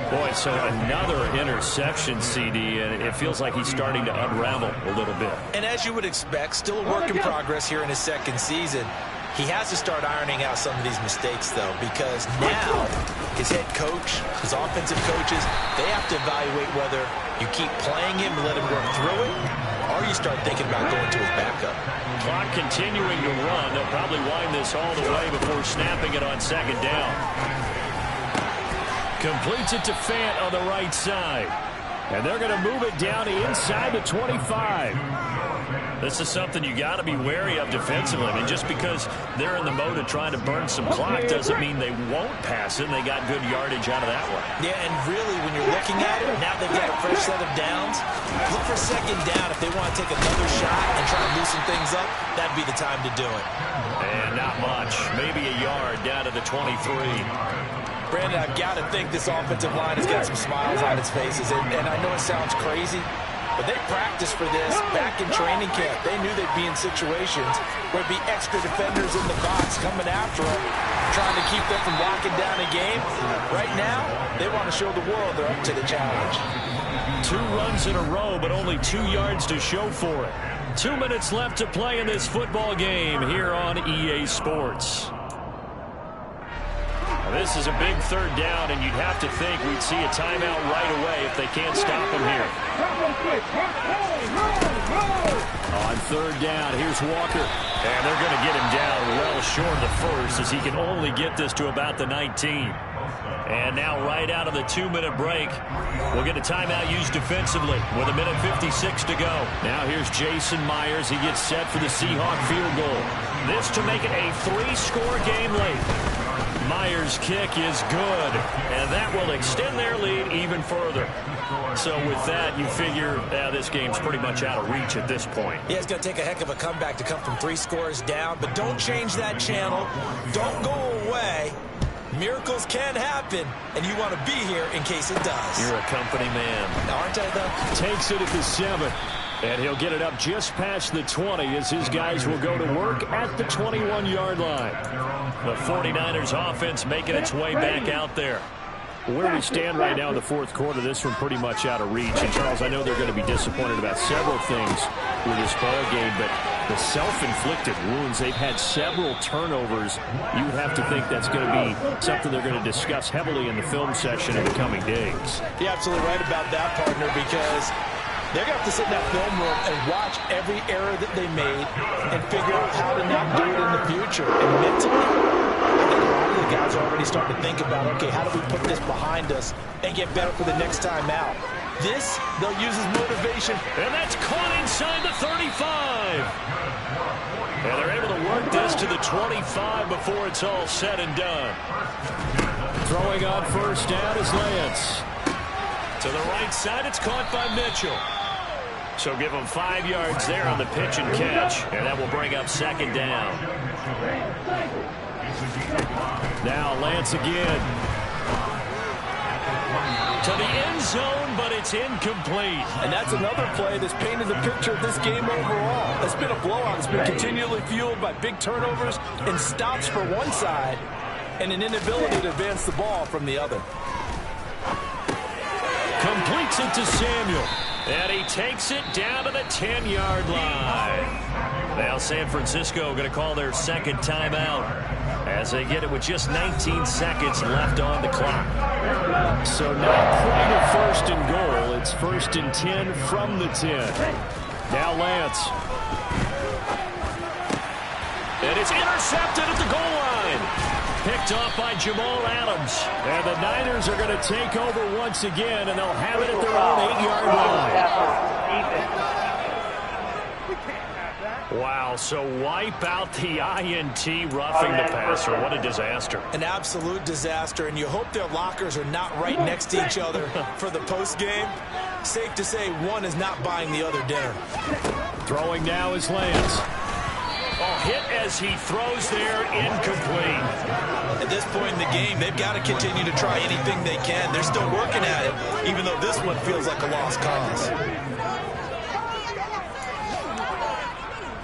Boy, so another interception, CD, and it feels like he's starting to unravel a little bit. And as you would expect, still a work in progress here in his 2nd season. He has to start ironing out some of these mistakes, though, because now his head coach, his offensive coaches, they have to evaluate whether you keep playing him and let him work through it, or you start thinking about going to his backup. Clock continuing to run. They'll probably wind this all the way before snapping it on 2nd down. Completes it to Fant on the right side. And they're going to move it down inside the 25. This is something you got to be wary of defensively. I mean, just because they're in the mode of trying to burn some clock doesn't mean they won't pass it. They got good yardage out of that one. Yeah, and really, when you're looking at it, now they've got a fresh set of downs. Look for 2nd down. If they want to take another shot and try to loosen things up, that'd be the time to do it. And not much. Maybe a yard down to the 23. Brandon, I've got to think this offensive line has got some smiles on its faces. And I know it sounds crazy, but they practiced for this back in training camp. They knew they'd be in situations where it'd be extra defenders in the box coming after them, trying to keep them from locking down a game. Right now, they want to show the world they're up to the challenge. 2 runs in a row, but only 2 yards to show for it. 2 minutes left to play in this football game here on EA Sports. This is a big 3rd down, and you'd have to think we'd see a timeout right away if they can't stop him here. On 3rd down, here's Walker. And they're going to get him down well short of the 1st as he can only get this to about the 19. And now right out of the 2-minute break, we'll get a timeout used defensively with 1:56 to go. Now here's Jason Myers. He gets set for the Seahawk field goal. This to make it a 3-score game late. Myers' kick is good, and that will extend their lead even further. So with that, you figure this game's pretty much out of reach at this point. Yeah, it's going to take a heck of a comeback to come from 3 scores down, but don't change that channel. Don't go away. Miracles can happen, and you want to be here in case it does. You're a company man. Aren't I, though? Takes it at the 7. And he'll get it up just past the 20 as his guys will go to work at the 21-yard line. The 49ers offense making its way back out there. Where we stand right now in the 4th quarter, this one pretty much out of reach. And, Charles, I know they're going to be disappointed about several things with this ball game, but the self-inflicted wounds, they've had several turnovers. You would have to think that's going to be something they're going to discuss heavily in the film session in the coming days. You're absolutely right about that, partner, because they're going to have to sit in that film room and watch every error that they made and figure out how to not do it in the future. And mentally, I think a lot of the guys are already starting to think about, okay, how do we put this behind us and get better for the next time out? This, they'll use as motivation. And that's caught inside the 35. And they're able to work this to the 25 before it's all said and done. Throwing on 1st down is Lance. To the right side, it's caught by Mitchell. So give them 5 yards there on the pitch and catch. And that will bring up 2nd down. Now Lance again. To the end zone, but it's incomplete. And that's another play that's painted the picture of this game overall. It's been a blowout. It's been continually fueled by big turnovers and stops for one side and an inability to advance the ball from the other. Completes it to Samuel. And he takes it down to the 10-yard line. Now San Francisco going to call their second timeout as they get it with just 19 seconds left on the clock. So not quite a first and goal. It's first and 10 from the 10. Now Lance. And it's intercepted at the goal line. Picked off by Jamal Adams. And the Niners are going to take over once again, and they'll have it at their own 8-yard line. Wow, so wipe out the INT, roughing the passer. What a disaster. An absolute disaster, and you hope their lockers are not right next to each other for the postgame. Safe to say one is not buying the other dinner. Throwing now is Lance. Oh, hit as he throws there, incomplete. At this point in the game, they've got to continue to try anything they can. They're still working at it, even though this one feels like a lost cause.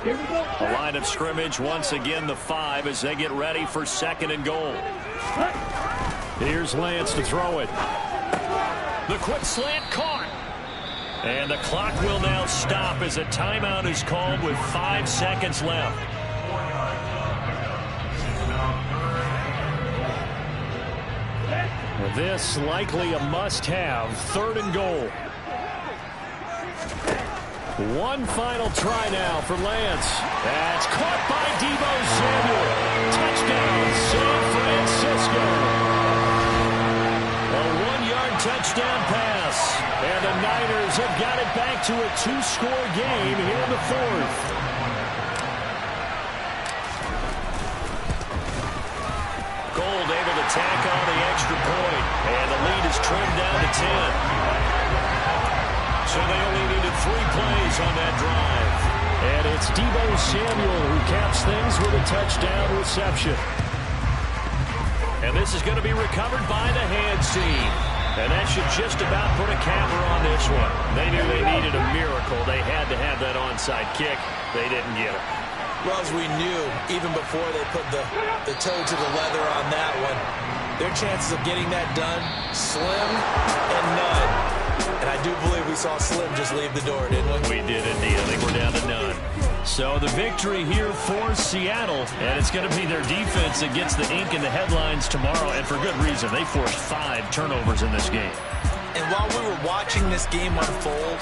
The line of scrimmage, once again, the 5 as they get ready for second and goal. Here's Lance to throw it. The quick slant caught. And the clock will now stop as a timeout is called with 5 seconds left. This likely a must-have, third and goal. One final try now for Lance. That's caught by Deebo Samuel. Touchdown, San Francisco. A 1-yard touchdown pass. And the Niners have got it back to a 2-score game here in the fourth. Gold able to tack on the extra point. And the lead is trimmed down to 10. So they only needed 3 plays on that drive. And it's Deebo Samuel who caps things with a touchdown reception. And this is going to be recovered by the hands team. And that should just about put a capper on this one. They knew they needed a miracle. They had to have that onside kick. They didn't get it. Well, as we knew, even before they put the toe to the leather on that one, their chances of getting that done, slim and none. And I do believe we saw Slim just leave the door, didn't we? We did indeed. I think we're down to none. So the victory here for Seattle, and it's going to be their defense that gets the ink in the headlines tomorrow, and for good reason. They forced 5 turnovers in this game. And while we were watching this game unfold,